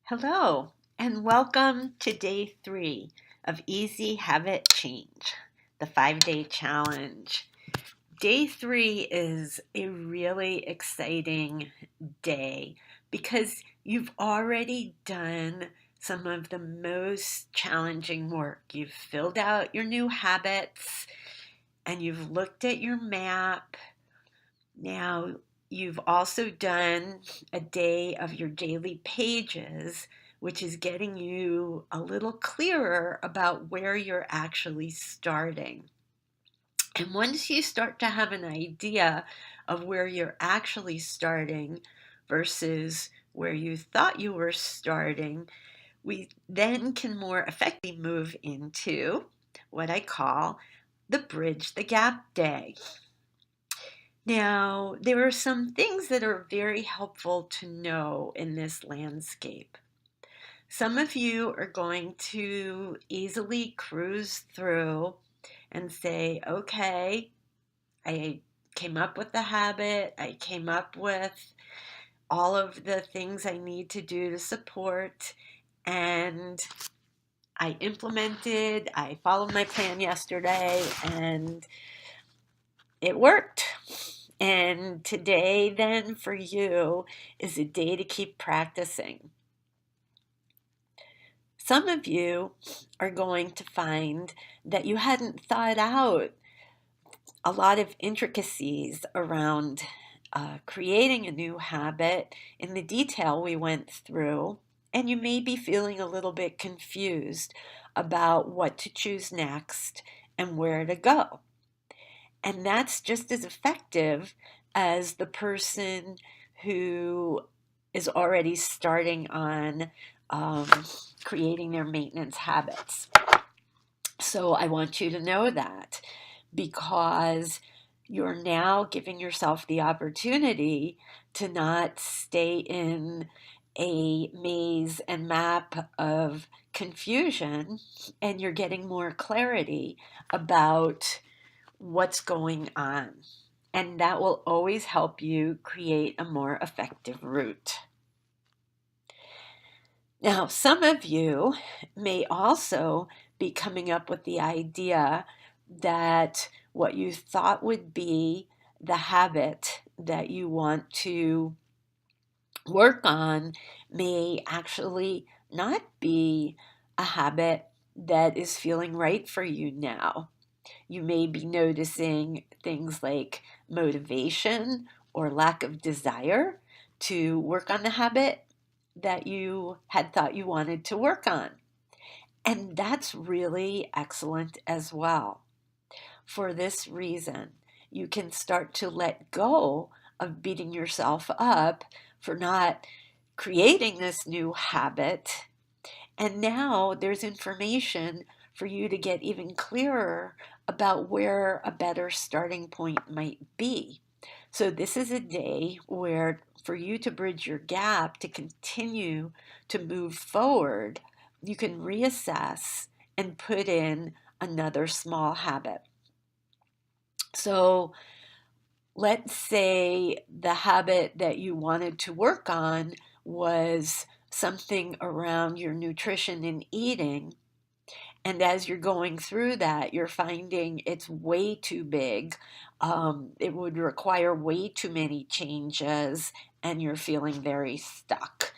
Hello, and welcome to day 3 of Easy Habit Change, the 5-day challenge. Day 3 is a really exciting day because you've already done some of the most challenging work. You've filled out your new habits and you've looked at your map. Now, you've also done a day of your daily pages, which is getting you a little clearer about where you're actually starting. And once you start to have an idea of where you're actually starting versus where you thought you were starting, we then can more effectively move into what I call the Bridge the Gap Day. Now, there are some things that are very helpful to know in this landscape. Some of you are going to easily cruise through and say, okay, I came up with the habit, I came up with all of the things I need to do to support, and I implemented, I followed my plan yesterday, and it worked. And today, then, for you, is a day to keep practicing. Some of you are going to find that you hadn't thought out a lot of intricacies around creating a new habit in the detail we went through, and you may be feeling a little bit confused about what to choose next and where to go. And that's just as effective as the person who is already starting on um, creating their maintenance habits. So I want you to know that because you're now giving yourself the opportunity to not stay in a maze and map of confusion, and you're getting more clarity about what's going on. And that will always help you create a more effective route. Now, some of you may also be coming up with the idea that what you thought would be the habit that you want to work on may actually not be a habit that is feeling right for you now. You may be noticing things like motivation or lack of desire to work on the habit that you had thought you wanted to work on. And that's really excellent as well. For this reason, you can start to let go of beating yourself up for not creating this new habit. And now there's information for you to get even clearer about where a better starting point might be. So this is a day where for you to bridge your gap, to continue to move forward, you can reassess and put in another small habit. So let's say the habit that you wanted to work on was something around your nutrition and eating. And as you're going through that, you're finding it's way too big. It would require way too many changes, and you're feeling very stuck.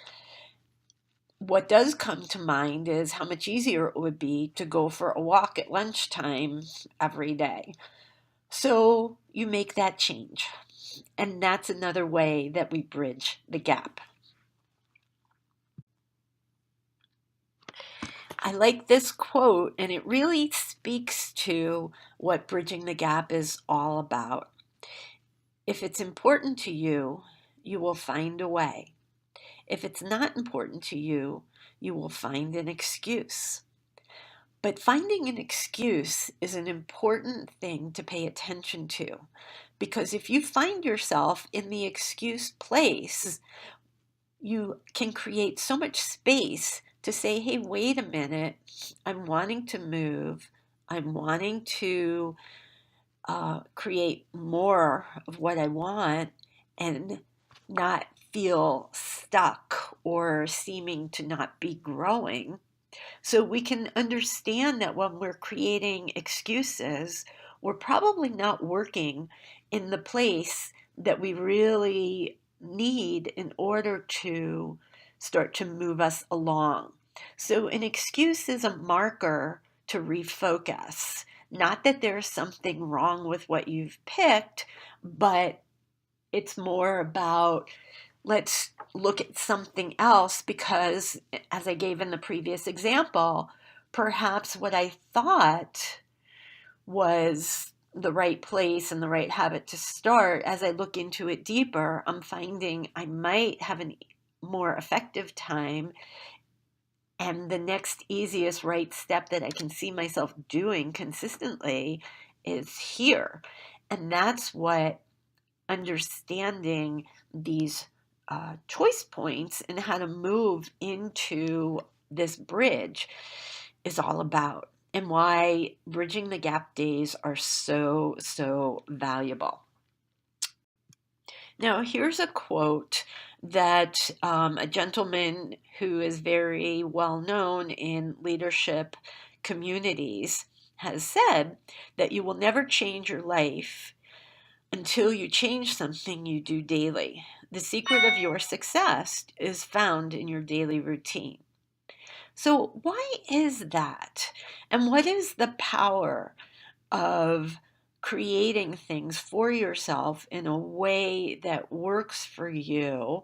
What does come to mind is how much easier it would be to go for a walk at lunchtime every day. So you make that change. And that's another way that we bridge the gap. I like this quote, and it really speaks to what bridging the gap is all about. If it's important to you, you will find a way. If it's not important to you, you will find an excuse. But finding an excuse is an important thing to pay attention to, because if you find yourself in the excuse place, you can create so much space to say, hey, wait a minute, I'm wanting to move, I'm wanting to create more of what I want and not feel stuck or seeming to not be growing. So we can understand that when we're creating excuses, we're probably not working in the place that we really need in order to start to move us along. So an excuse is a marker to refocus. Not that there's something wrong with what you've picked, but it's more about let's look at something else because, as I gave in the previous example, perhaps what I thought was the right place and the right habit to start, as I look into it deeper, I'm finding I might have a more effective time. And the next easiest right step that I can see myself doing consistently is here. And that's what understanding these choice points and how to move into this bridge is all about, and why bridging the gap days are so, so valuable. Now, here's a quote that a gentleman who is very well known in leadership communities has said, that you will never change your life until you change something you do daily. The secret of your success is found in your daily routine. So, why is that? And what is the power of creating things for yourself in a way that works for you?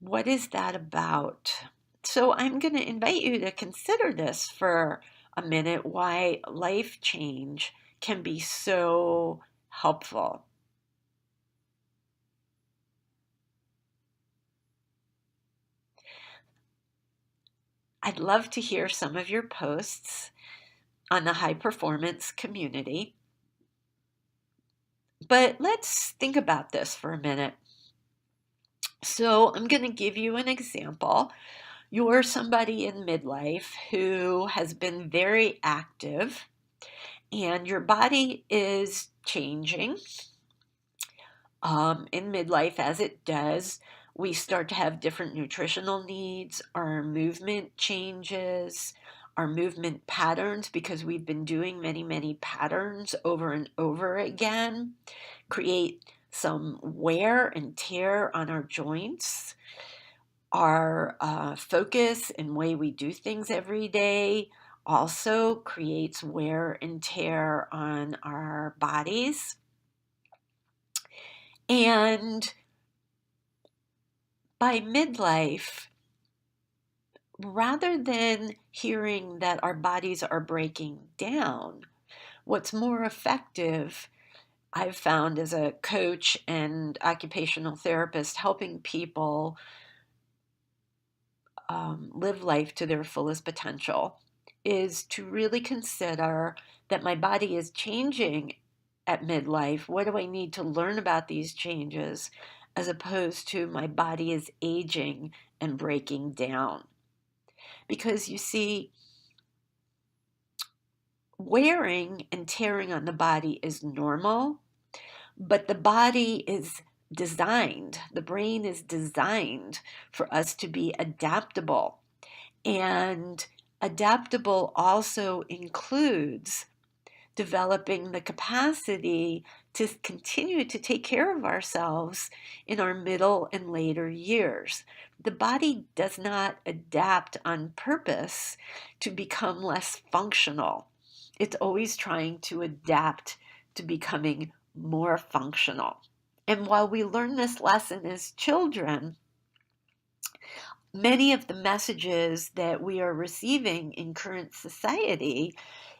What is that about? So, I'm going to invite you to consider this for a minute, why life change can be so helpful. I'd love to hear some of your posts on the high performance community. But let's think about this for a minute. So, I'm going to give you an example. You're somebody in midlife who has been very active, and your body is changing. In midlife, as it does, we start to have different nutritional needs, our movement changes, our movement patterns, because we've been doing many, many patterns over and over again, create some wear and tear on our joints. Our focus and way we do things every day also creates wear and tear on our bodies. And by midlife, rather than hearing that our bodies are breaking down, what's more effective, I've found as a coach and occupational therapist, helping people live life to their fullest potential, is to really consider that my body is changing at midlife. What do I need to learn about these changes, as opposed to my body is aging and breaking down? Because you see, wearing and tearing on the body is normal, but the body is designed, the brain is designed for us to be adaptable. And adaptable also includes developing the capacity to continue to take care of ourselves in our middle and later years. The body does not adapt on purpose to become less functional. It's always trying to adapt to becoming more functional. And while we learn this lesson as children, many of the messages that we are receiving in current society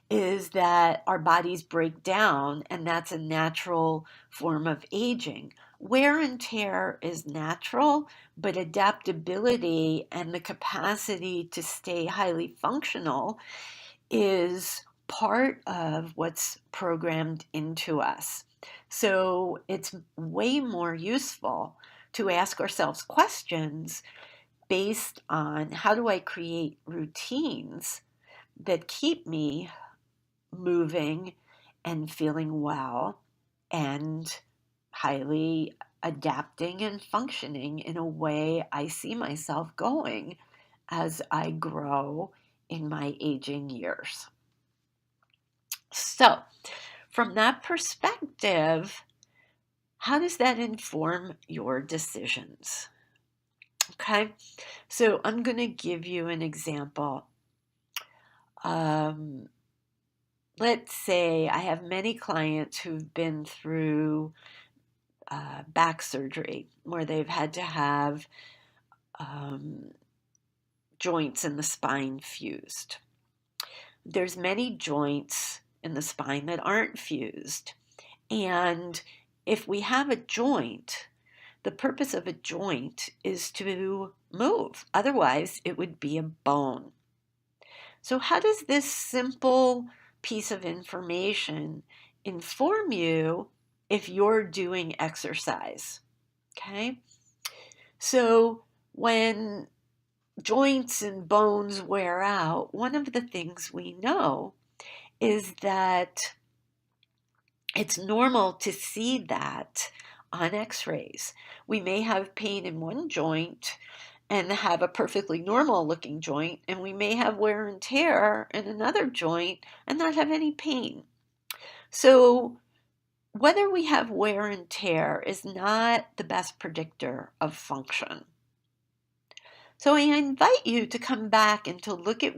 is that our bodies break down, and that's a natural form of aging. Wear and tear is natural, but adaptability and the capacity to stay highly functional is part of what's programmed into us. So it's way more useful to ask ourselves questions based on, how do I create routines that keep me moving and feeling well and highly adapting and functioning in a way I see myself going as I grow in my aging years. So, from that perspective, how does that inform your decisions? Okay, so I'm going to give you an example. Um, let's say I have many clients who've been through back surgery where they've had to have um, joints in the spine fused. There's many joints in the spine that aren't fused. And if we have a joint, the purpose of a joint is to move. Otherwise, it would be a bone. So, how does this simple piece of information inform you if you're doing exercise? Okay. So, when joints and bones wear out, one of the things we know is that it's normal to see that on x-rays. We may have pain in one joint and have a perfectly normal looking joint, and we may have wear and tear in another joint and not have any pain. So whether we have wear and tear is not the best predictor of function. So I invite you to come back and to look at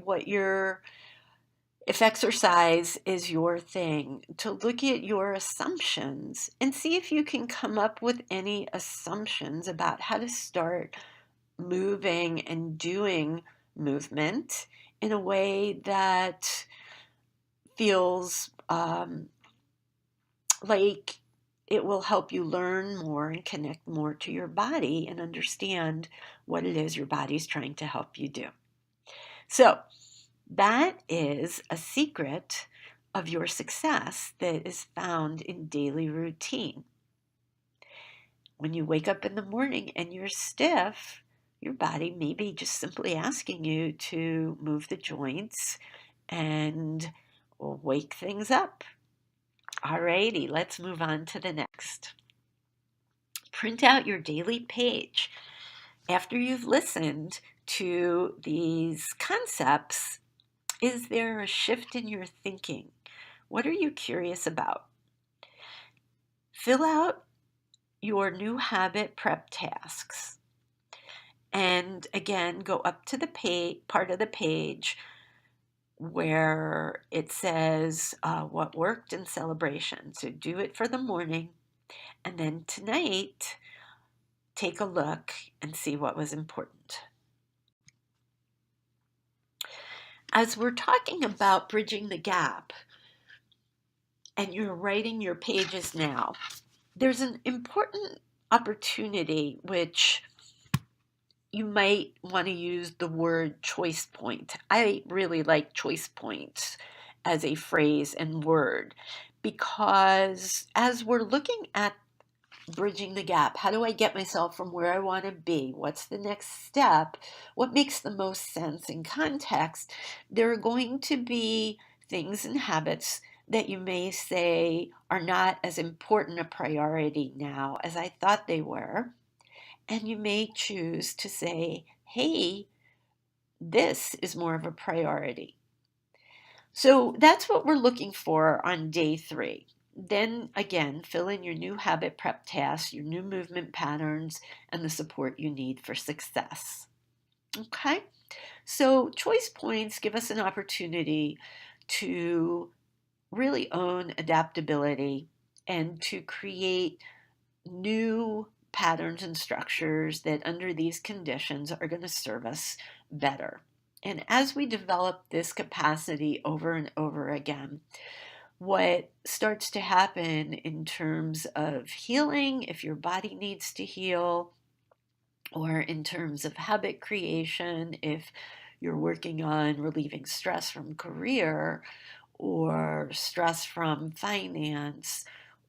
if exercise is your thing, to look at your assumptions and see if you can come up with any assumptions about how to start moving and doing movement in a way that feels like it will help you learn more and connect more to your body and understand what it is your body's trying to help you do. So that is a secret of your success that is found in daily routine. When you wake up in the morning and you're stiff, your body may be just simply asking you to move the joints and wake things up. Alrighty, let's move on to the next. Print out your daily page. After you've listened to these concepts, is there a shift in your thinking? What are you curious about? Fill out your new habit prep tasks. And again, go up to the part of the page where it says what worked in celebration. So do it for the morning. And then tonight, take a look and see what was important. As we're talking about bridging the gap, and you're writing your pages now, there's an important opportunity which you might want to use the word choice point. I really like choice points as a phrase and word because as we're looking at bridging the gap, how do I get myself from where I want to be? What's the next step? What makes the most sense in context? There are going to be things and habits that you may say are not as important a priority now as I thought they were. And you may choose to say, hey, this is more of a priority. So that's what we're looking for on day 3. Then again, fill in your new habit prep tasks, your new movement patterns, and the support you need for success. Okay? So choice points give us an opportunity to really own adaptability and to create new patterns and structures that under these conditions are going to serve us better. And as we develop this capacity over and over again, what starts to happen in terms of healing, if your body needs to heal, or in terms of habit creation, if you're working on relieving stress from career or stress from finance,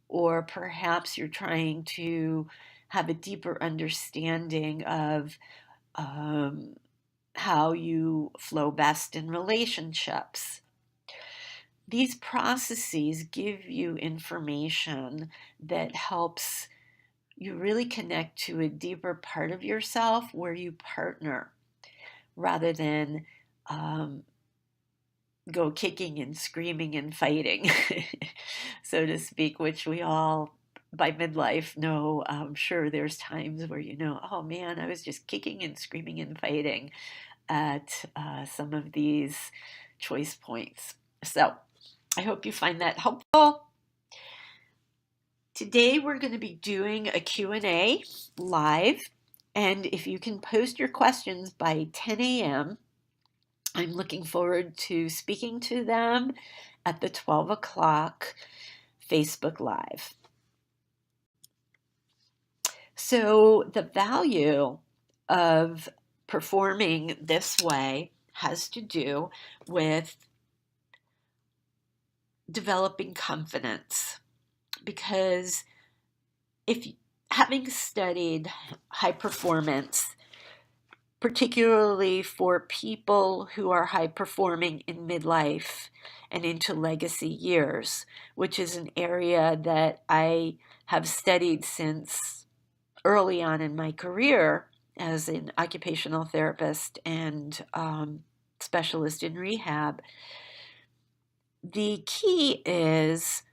or perhaps you're trying to have a deeper understanding of how you flow best in relationships. These processes give you information that helps you really connect to a deeper part of yourself where you partner rather than um, go kicking and screaming and fighting, so to speak, which we all by midlife know. I'm sure there's times where oh man, I was just kicking and screaming and fighting at some of these choice points. So I hope you find that helpful. Today we're going to be doing a Q&A live, and if you can post your questions by 10 a.m., I'm looking forward to speaking to them at the 12 o'clock Facebook Live. So the value of performing this way has to do with developing confidence, because if having studied high performance, particularly for people who are high performing in midlife and into legacy years, which is an area that I have studied since early on in my career as an occupational therapist and specialist in rehab. The key is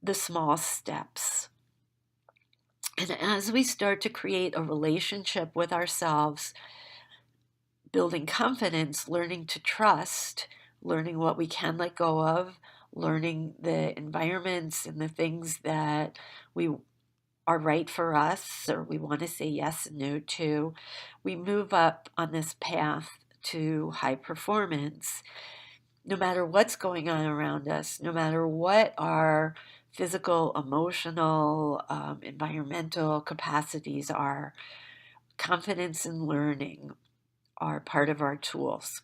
the small steps. And as we start to create a relationship with ourselves, building confidence, learning to trust, learning what we can let go of, learning the environments and the things that we are right for us or we want to say yes and no to, we move up on this path to high performance. No matter what's going on around us, no matter what our physical, emotional, environmental capacities are, confidence and learning are part of our tools.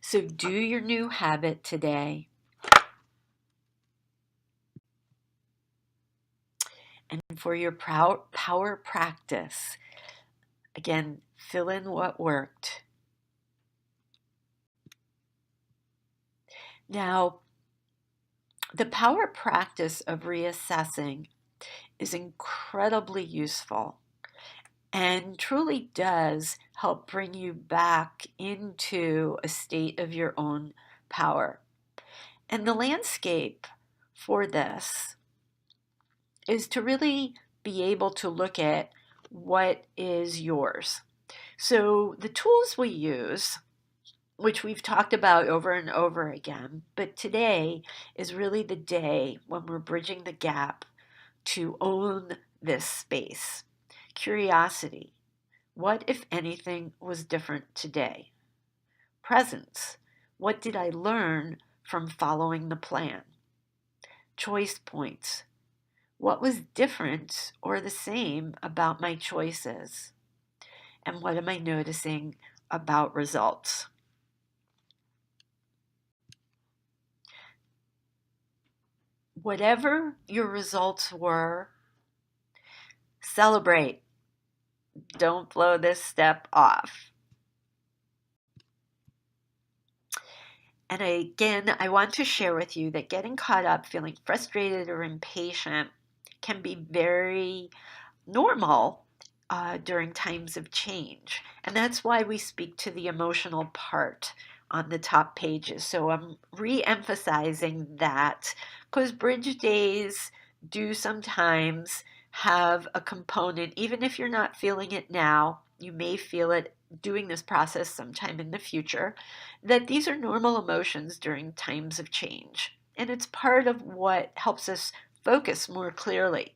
So do your new habit today. And for your power practice, again, fill in what worked. Now, the power practice of reassessing is incredibly useful and truly does help bring you back into a state of your own power. And the landscape for this is to really be able to look at what is yours. So the tools we use, which we've talked about over and over again, but today is really the day when we're bridging the gap to own this space. Curiosity. What, if anything, was different today? Presence. What did I learn from following the plan? Choice points. What was different or the same about my choices? And what am I noticing about results? Whatever your results were, celebrate. Don't blow this step off. And again, I want to share with you that getting caught up, feeling frustrated or impatient can be very normal during times of change. And that's why we speak to the emotional part on the top pages. So I'm re-emphasizing that because bridge days do sometimes have a component, even if you're not feeling it now, you may feel it doing this process sometime in the future, that these are normal emotions during times of change. And it's part of what helps us focus more clearly.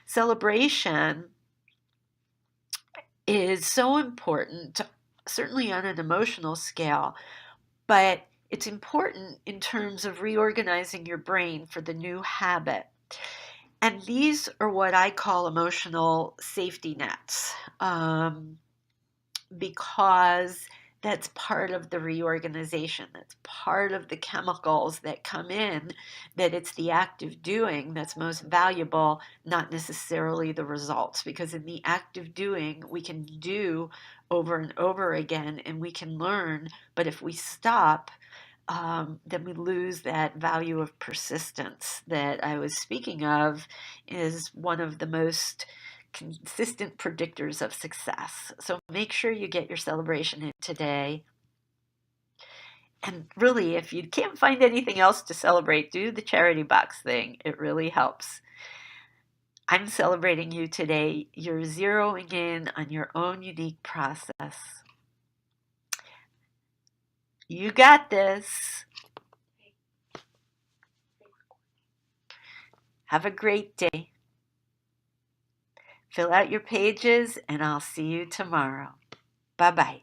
Celebration is so important, certainly on an emotional scale, but it's important in terms of reorganizing your brain for the new habit. And these are what I call emotional safety nets, because that's part of the reorganization. That's part of the chemicals that come in, that it's the act of doing that's most valuable, not necessarily the results. Because in the act of doing, we can do over and over again and we can learn. But if we stop, then we lose that value of persistence that I was speaking of, is one of the most consistent predictors of success. So make sure you get your celebration in today. And really, if you can't find anything else to celebrate, do the charity box thing. It really helps. I'm celebrating you today. You're zeroing in on your own unique process. You got this. Have a great day. Fill out your pages, and I'll see you tomorrow. Bye-bye.